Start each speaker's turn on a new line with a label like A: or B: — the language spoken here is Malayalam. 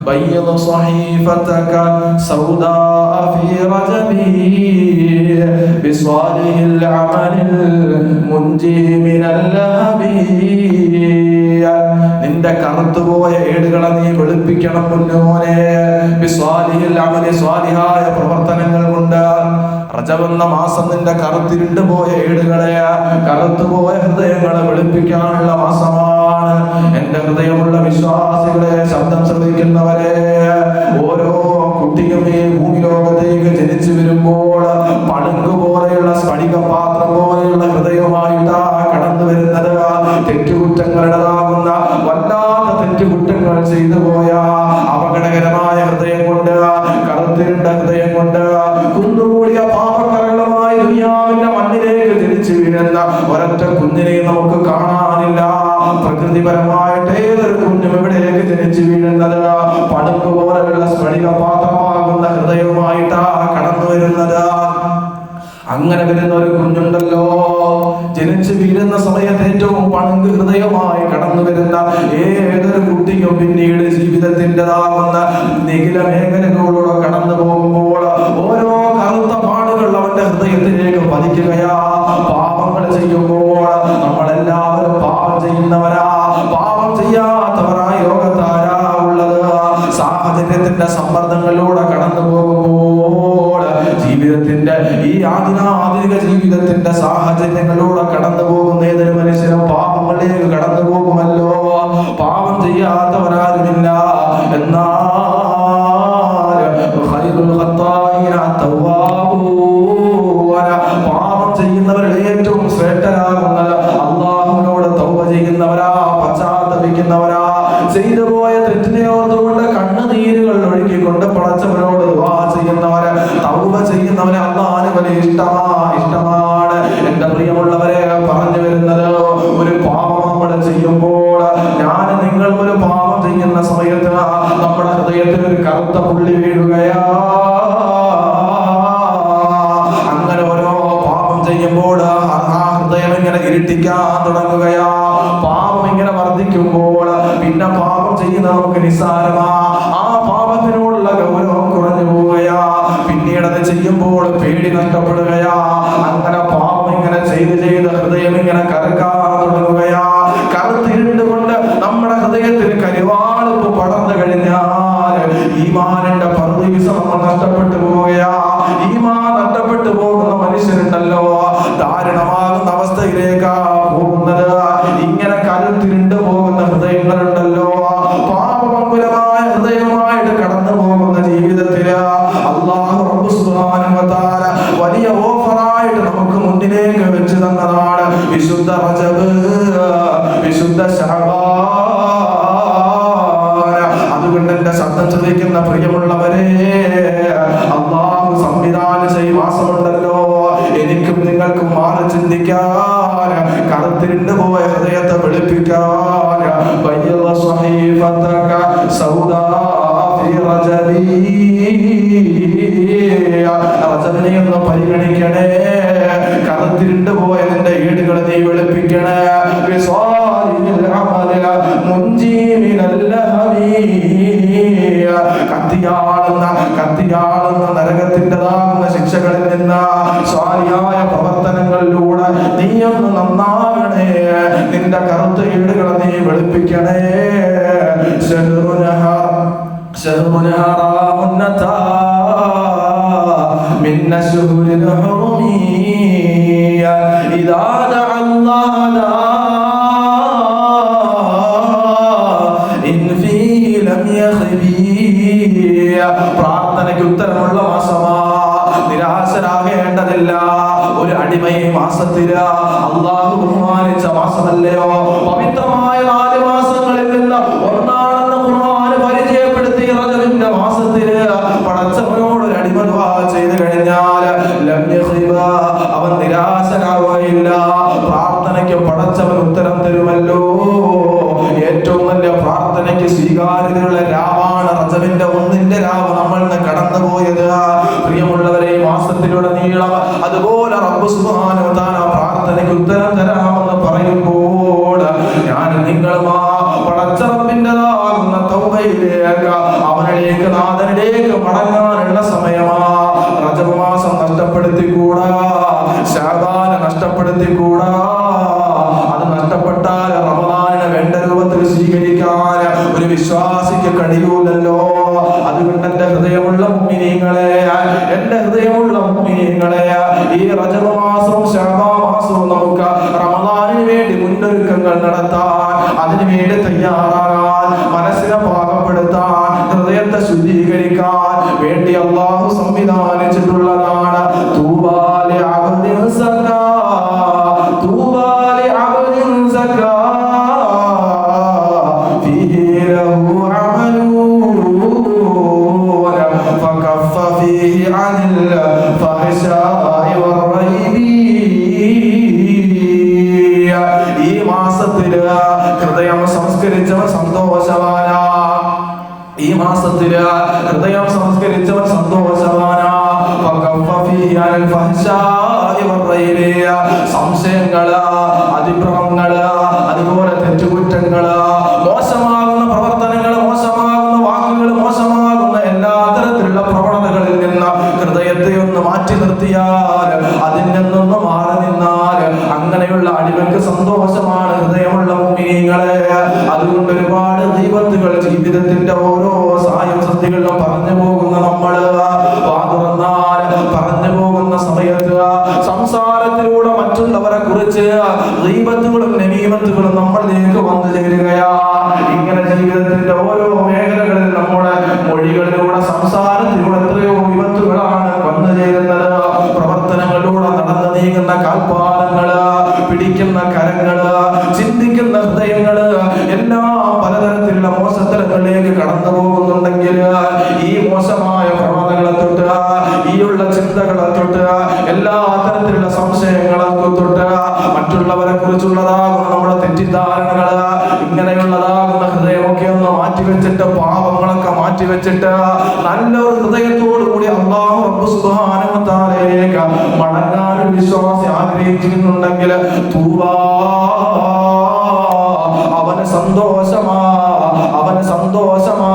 A: بيض صحيفتك سوداء في رجبه بصالح العمل المنجي من اللهب. നിന്റെ കറുത്തുപോയ ഏടുകളെ നീ വെളുപ്പിക്കണം മുന്നോനെ. ബിസ്വാലിഹിൽ അമലി, സ്വാലിഹായ പ്രവർത്തനങ്ങൾ കൊണ്ട്. റജബ് എന്ന മാസം നിന്റെ കറുത്തിരുണ്ടു പോയ ഏടുകളെ, കറുത്തുപോയ ഹൃദയങ്ങളെ വെളുപ്പിക്കാനുള്ള മാസമാണ്. എന്റെ ഹൃദയമുള്ള വിശ്വാസികളെ, ശബ്ദം ശ്രദ്ധിക്കുന്നവരെ, ഓരോ കുട്ടിയും ഈ ഭൂമി ലോകത്തേക്ക് ജനിച്ചു വരുമ്പോൾ പളുങ്ക് പോലെയുള്ള സ്ഫടിക പാത്രം പോലെയുള്ള ഹൃദയവുമായിട്ടാ കടന്നു വരുന്നത്. തെറ്റുകുറ്റങ്ങളുടേതാകുന്ന വല്ലാത്ത തെറ്റുകുറ്റങ്ങൾ ചെയ്തു പോയ അപകടകരമായ ഹൃദയം കൊണ്ട്, കറുത്തിരുണ്ട ഹൃദയം കൊണ്ട്, കുന്നുകൂടിയ പാപക്കറകളുമായി ദുനിയാവിന്റെ മണ്ണിലേക്ക് ജനിച്ചു വീഴുന്ന ഒരൊറ്റ കുഞ്ഞിനെ നമുക്ക് കാണാനില്ല. പ്രകൃതിപരമായിട്ട് ഏതൊരു കുഞ്ഞും ഇവിടേക്ക് ജനിച്ചു വീഴുന്നത് പടുക്ക് പോലെയുള്ള സ്ഫടിക പാത്രമാകുന്ന ഹൃദയവുമായിട്ടാ കടന്നു വരുന്നത്. അങ്ങനെ വരുന്ന ഒരു കുഞ്ഞുണ്ടല്ലോ, ജനിച്ചു വീഴുന്ന സമയത്ത് ഏറ്റവും പണങ്ക് ഹൃദയമായി കടന്നു വരുന്ന ഏതൊരു കുട്ടിയും പിന്നീട് ജീവിതത്തിൻ്റെതാകുന്ന നിഖില മേഖലകളോടെ കടന്നു പോകുമ്പോൾ ഓരോ കറുത്ത പാടുകൾ അവന്റെ ഹൃദയത്തിലേക്ക് പതിക്കുകയാ. പാപങ്ങൾ ചെയ്യുമ്പോൾ നമ്മളെല്ലാവരും പാപം ചെയ്യുന്നവരാ, പാപം ചെയ്യാത്തവരായ ലോകത്താരാ ഉള്ളത്? സാഹചര്യത്തിന്റെ സമ്മർദ്ദങ്ങളിലൂടെ കടന്നു പോകുമ്പോൾ, ജീവിതത്തിന്റെ ഈ ആധുനിക ജീവിതത്തിന്റെ സാഹചര്യങ്ങളിലൂടെ കടന്നു പോകുന്ന ഏതൊരു മനുഷ്യനും പാപങ്ങളിലേക്ക് കടന്നു പോകുമല്ലോ. പാപം ചെയ്യാത്തവരാരുമില്ല. എന്നാൽ പാപം ചെയ്യുന്നവരുടെ ഏറ്റവും ശ്രേഷ്ഠരാകുന്ന അല്ലാഹുവിനോട് തൗബ ചെയ്യുന്നവരാ, പശ്ചാത്തപിക്കുന്നവരാ, ചെയ്തു പോയ തെറ്റിനെ ഓർത്തുകൊണ്ട് കണ്ണുനീരുകൾ ഒഴുക്കിക്കൊണ്ട് പടച്ചവനോട് ദുആ ചെയ്യുന്നവര്, തൗബ ചെയ്യുന്നവരെ അല്ലാഹുവിന് വലിയ ഇഷ്ടമാണ്. എന്റെ പ്രിയമുള്ളവരെ, പറഞ്ഞു വരുന്നത്, ഒരു പാപം നമ്മൾ ചെയ്യുമ്പോൾ, ഞാൻ നിങ്ങൾ ഒരു പാപം ചെയ്യുന്ന സമയത്ത് നമ്മുടെ ഹൃദയത്തിൽ ഒരു കറുത്ത പുള്ളി വീഴുകയാ. അങ്ങനെ ഓരോ പാപം ചെയ്യുമ്പോൾ ആ ഹൃദയം ഇങ്ങനെ ഇരുട്ടിക്കാൻ തുടങ്ങുകയാ. പാപം ഇങ്ങനെ വർദ്ധിക്കുമ്പോൾ പിന്നെ പാപം ചെയ്യുന്ന നമുക്ക് നിസ്സാരമാ. ആ പാപത്തിനോടുള്ള ഗൗരവം കുറഞ്ഞു പോവുകയാ. പിന്നീട് അത് ചെയ്യുമ്പോൾ പേടി നഷ്ടപ്പെടുകയാ. അങ്ങനെ പാപം ഇങ്ങനെ ചെയ്ത് ഹൃദയം ഇങ്ങനെ കറുക്കാൻ തുടങ്ങുകയാ. കറുത്തിരുണ്ടുകൊണ്ട് നമ്മുടെ ഹൃദയത്തിൽ കരിവാളിപ്പ് പടർന്നു കഴിഞ്ഞാൽ ഈമാനിന്റെ പർദീസം നമ്മൾ നഷ്ടപ്പെട്ടു പോവുകയാ. ഈമാൻ നഷ്ടപ്പെട്ടു പോകുന്ന മനുഷ്യരുണ്ടല്ലോ, ദാരുണമാകുന്ന അവസ്ഥയിലേക്കാ പോകുന്നത്. ഇങ്ങനെ കരുത്തിരുണ്ടു പോകുന്ന ഹൃദയങ്ങളുണ്ടല്ലോ, പാപമംഗുലമായ ഹൃദയവുമായിട്ട് കടന്നു പോകുന്ന ജീവിതത്തില് അല്ലാഹു റബ്ബ് സുബ്ഹാനഹു വ തആല വലിയ ഓഫറായിട്ട് നമുക്ക് മുന്നിലേക്ക് വെച്ച് തന്നതാണ് വിശുദ്ധ റജബ്, വിശുദ്ധ ശഅബാൻ. അതുകൊണ്ട് എന്റെ ശബ്ദം ശ്രദ്ധിക്കുന്ന പ്രിയമുള്ളവരെ, അല്ലാഹു സംവിധാനം ചെയ്ത മാസമുണ്ടല്ലോ, എനിക്കും നിങ്ങൾക്കും മാറി ചിന്തിക്കാൻ, കറുത്തിരുണ്ട് പോയ ഹൃദയത്തെ വെളുപ്പിക്കാൻ. ബയ്യള സ്വഹീഫതക സൗദാ ഫീ റജബി. റജബിനെ ഒന്ന് പരിഗണിക്കണേ. കറുത്തിരുണ്ട് പോയ നിന്റെ ഏടുകൾ നീ വെളുപ്പിക്കണേ. ബിസ്വാലിഹിൽ അമലിൽ മുൻജി മിനൽ ലഹബി. കത്തിയാളുന്ന നരകത്തിൻ്റെതാകുന്ന ശിക്ഷകളിൽ നിന്ന് സ്വാലിഹായ പ്രവർത്തനങ്ങളിലൂടെ നീ ഒന്ന് നന്നാകണേ. നിന്റെ കറുത്ത ഏടുകളെ നീ വെളുപ്പിക്കണേ. من الشهور الحرمية إذا دعا الله إن فيه لم يخبي. പ്രാർത്ഥനയ്ക്ക് ഉത്തരമുള്ള മാസമാ. നിരാശരാകേണ്ടതില്ല. ഒരു അടിമ മാസത്തില് അല്ലാഹു ബഹുമാനിച്ച മാസമല്ലയോ? പവിത്രമായ 4 മാസങ്ങളിൽ നിന്ന് ഒന്നാണെന്ന് ഖുർആൻ പരിചയപ്പെടുത്തി. റജബിന്റെ മാസത്തില് പടച്ചവനോട് ഒരു അടിമ ദുആ ചെയ്തു കഴിഞ്ഞാൽ ലം യഖിബ, അവൻ നിരാശനാവുകയില്ല. പ്രാർത്ഥനയ്ക്ക് പടച്ചവൻ ഉത്തരം തരുമല്ലോ. ഏറ്റവും വലിയ പ്രാർത്ഥനയ്ക്ക് സ്വീകാര്യതയുള്ള രാവാണ് റജബിന്റെ 1 രാവ് നമ്മൾ കടന്നുപോയത്. പ്രിയമുള്ളവരെ, ഈ മാസത്തിലൂടെ നീളം അതുപോലെ റബ്ബ് സുബ്ഹാനഹു വ തആല പ്രാർത്ഥനയ്ക്ക് ഉത്തരം തരാമെന്ന് പറയുമ്പോൾ ഞാൻ നിങ്ങളുമാ പടച്ച റബ്ബിൻ്റെതാകുന്ന തൗബ അവനിലേക്ക് നാഥനിലേക്ക് മടങ്ങാനുള്ള സമയമാ. റജബ് മാസം നഷ്ടപ്പെടുത്തിക്കൂടാ, ശഅബാൻ നഷ്ടപ്പെടുത്തിക്കൂടാ. അത് നഷ്ടപ്പെട്ടാൽ റമദാനിനെ വേണ്ട രൂപത്തിൽ സ്വീകരിക്കാൻ ഒരു വിശ്വാസിക്ക് കഴിയൂലല്ലോ. അതുകൊണ്ട് എന്റെ ഹൃദയമുള്ള മുഅ്മിനീങ്ങളെ, എന്റെ ഹൃദയമുള്ള മുഅ്മിനീങ്ങളെ, ഈ റജബ് മാസവും ശഅബാൻ മാസവും നമുക്ക് റമദാനിന് വേണ്ടി മുന്നൊരുക്കങ്ങൾ നടത്താൻ, അതിനു വേണ്ടി തയ്യാറാകാൻ, മനസ്സിനെ പാകപ്പെടുത്താൻ, ഹൃദയത്തെ ശുദ്ധീകരിക്കാൻ വേണ്ടി അല്ലാഹു സംവിധാനിച്ചിട്ടുള്ളതാണ്. തൂബാലി അബ്ദിൻ സക്കാ, തൂബാലി അബ്ദിൻ സക്കാ ഫീഹി ലഹു അമലൂൻ ഫകഫ ഫീഹി അനിൽ ഫഹ്ശാഇ വറൈബി. ഈ മാസത്തില് ഹൃദയം സംസ്കരിച്ചവൻ സന്തോഷവാനാ. ഈ മാസത്തില് ഹൃദയം സംസ്കരിച്ചവൻ സന്തോഷവാനാ. സംശയങ്ങള്, അതിഭ്രമങ്ങള്, അതുപോലെ തെറ്റുകുറ്റങ്ങള്, മോശമാകുന്ന പ്രവർത്തനങ്ങൾ, മോശമാകുന്ന വാക്കുകൾ, മോശമാകുന്ന എല്ലാ തരത്തിലുള്ള പ്രവണതകളിൽ നിന്ന് ഹൃദയത്തെ ഒന്ന് മാറ്റി നിർത്തിയാൽ, അതിൽ നിന്നൊന്ന് മാറി നിന്നാൽ അങ്ങനെയുള്ള അടിമയ്ക്ക് സന്തോഷമാണ് ഹൃദയമുള്ള മുഅ്മിനീങ്ങളെ. അതുകൊണ്ട് ഒരുപാട് ഗീബത്തുകൾ ജീവിതത്തിന്റെ ഓരോ സായംസന്ധികളിലും പറഞ്ഞു പോകുന്ന നമ്മള് വാതുറന്നാൽ പറഞ്ഞു പോകുന്ന സമയത്ത് സംസാരത്തിലൂടെ മറ്റുള്ളവരെ കുറിച്ച് ഗീബത്തുകളും നമീമത്തുകളും നമ്മളിലേക്ക് വന്നു ചേരുകയാ. ഇങ്ങനെ ജീവിതത്തിന്റെ ഓരോ മേഖലകളിൽ നമ്മുടെ മൊഴികളിലൂടെ സംസാരത്തിലൂടെ എത്രയോ വിപത്തുകളാണ് വന്നു ചേരുന്നത്. പ്രവർത്തനങ്ങളിലൂടെ നടന്നു നീങ്ങുന്ന കാൽപാദങ്ങള്, പിടിക്കുന്ന കരങ്ങള്, ചിന്തിക്കുന്ന ഹൃദയങ്ങള് എല്ലാം പലതരത്തിലുള്ള മോശത്തരങ്ങളിലേക്ക് കടന്നു പോകുന്നുണ്ടെങ്കിൽ ഈ മോശമായ പ്രവണതകളെ തൊട്ട്, ഈ ഉള്ള ചിന്തകളെ തൊട്ട്, എല്ലാ തരത്തിലുള്ള സംശയങ്ങളെ തൊട്ട്, മറ്റുള്ളവരെ കുറിച്ചുള്ളതാകുന്ന നമ്മുടെ തെറ്റിദ്ധാരണകള്, ഇങ്ങനെയുള്ളതാകുന്ന ഹൃദയമൊക്കെ ഒന്ന് മാറ്റിവെച്ചിട്ട്, പാപങ്ങളൊക്കെ മാറ്റിവെച്ചിട്ട് നല്ലൊരു ഹൃദയത്തോടു കൂടി അല്ലാഹു റബ്ബ് സുബ്ഹാനഹു വ തആലയിലേക്ക് മടങ്ങാൻ ഒരു വിശ്വാസി ആഗ്രഹിക്കുന്നുണ്ടെങ്കിൽ തൂബാ, അവന് സന്തോഷമാ, അവന് സന്തോഷമാ.